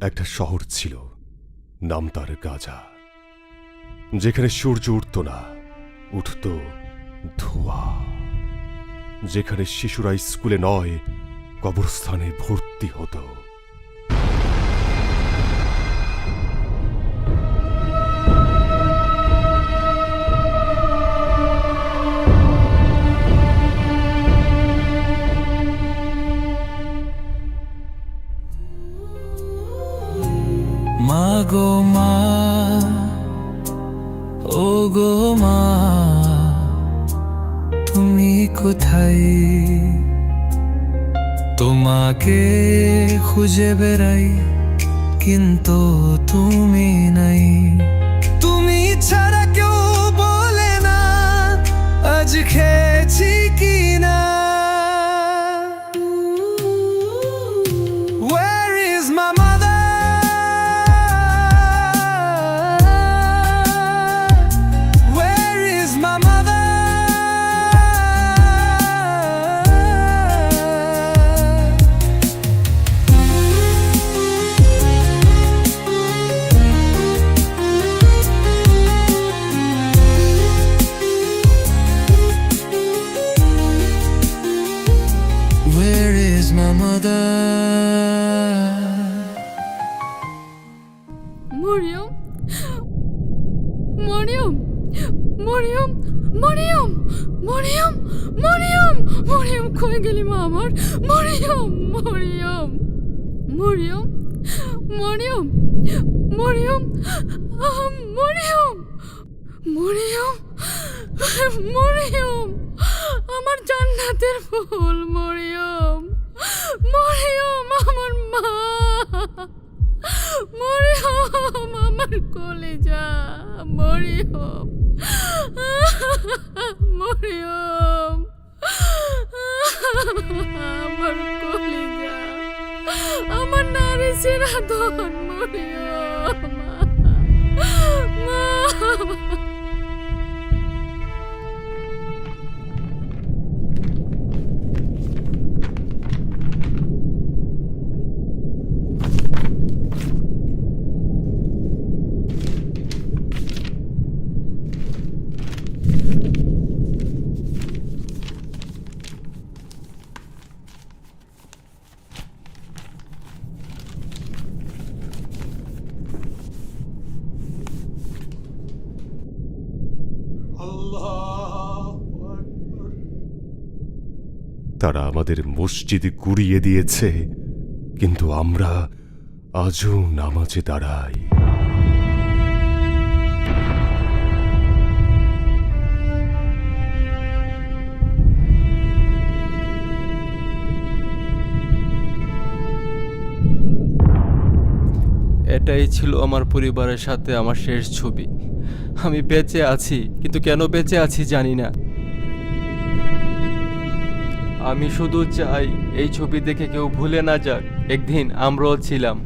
একটা শহর ছিল, নাম তার গাজা, যেখানে সূর্য উঠত না, উঠত ধোঁয়া, যেখানে শিশুরা স্কুলে নয় কবরস্থানে ভর্তি হতো। মা গো মা, ও গো মা, তুমি কোথায়? তোমাকে খুঁজে বেড়াই, কিন্তু তুমি নাই। তুমি ছাড়া কেউ বলে না আজ খেয়েছি কি না। Where is my mother? Where is my mother? Where is my mother? Mariam, Mariam, Mariam, Mariam, Mariam, Mariam, Mariam, কই গেলি মা আমার? মরিয়ম, মরিয়ম, মরিয়ম, মরিয়ম, মরিয়ম, মরিয়ম, মরিয়ম, মরিয়ম, আমার জান্নাতের ফুল মরিয়ম, মরিয়ম, আমার মা, মরিয়ম, আমার কলেজা, মরিয়ম, মরিয়ম, আমার কলেজা, আমার নারী সিরাধন, মরিয়ম, মা। তারা আমাদের মসজিদে গুড়িয়ে দিয়েছে, কিন্তু আমরা আজও নামাজে দাঁড়াই। এটাই ছিল আমার পরিবারের সাথে আমার শেষ ছবি। আমি বেঁচে আছি, কিন্তু কেন বেঁচে আছি জানি না। আমি শুধু চাই এই ছবি দেখে কেউ ভুলে না যাক একদিন আমরাও ছিলাম।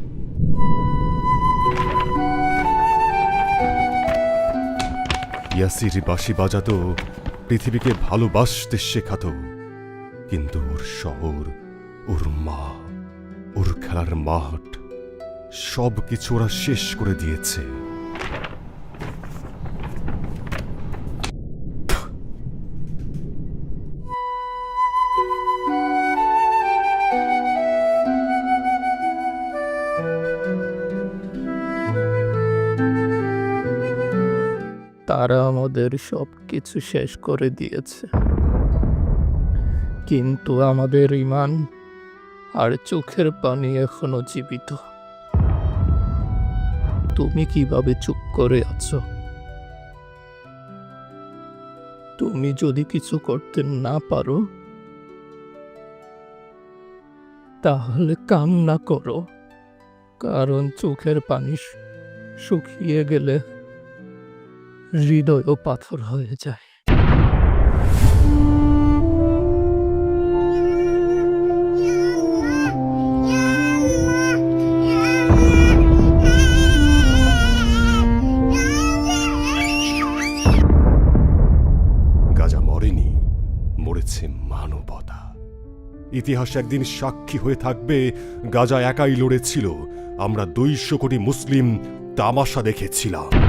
ইয়াসির বাঁশি বাজাতো, পৃথিবীকে ভালোবাসতে শেখাতো, কিন্তু ওর শহর, ওর মা, ওর খেলার মাঠ, সব কিছু ওরা শেষ করে দিয়েছে। তারা আমাদের সব কিছু শেষ করে দিয়েছে, কিন্তু আমাদের ঈমান আর চোখের পানি এখনো জীবিত। তুমি কিভাবে চুপ করে আছো? তুমি যদি কিছু করতে না পারো তাহলে কান্না করো, কারণ চোখের পানি শুকিয়ে গেলে হৃদয়ও পাথর হয়ে যায়। গাজা মরেনি, মরেছে মানবতা। ইতিহাস একদিন সাক্ষী হয়ে থাকবে গাজা একাই লড়েছিল, আমরা 200 কোটি মুসলিম তামাশা দেখেছিলাম।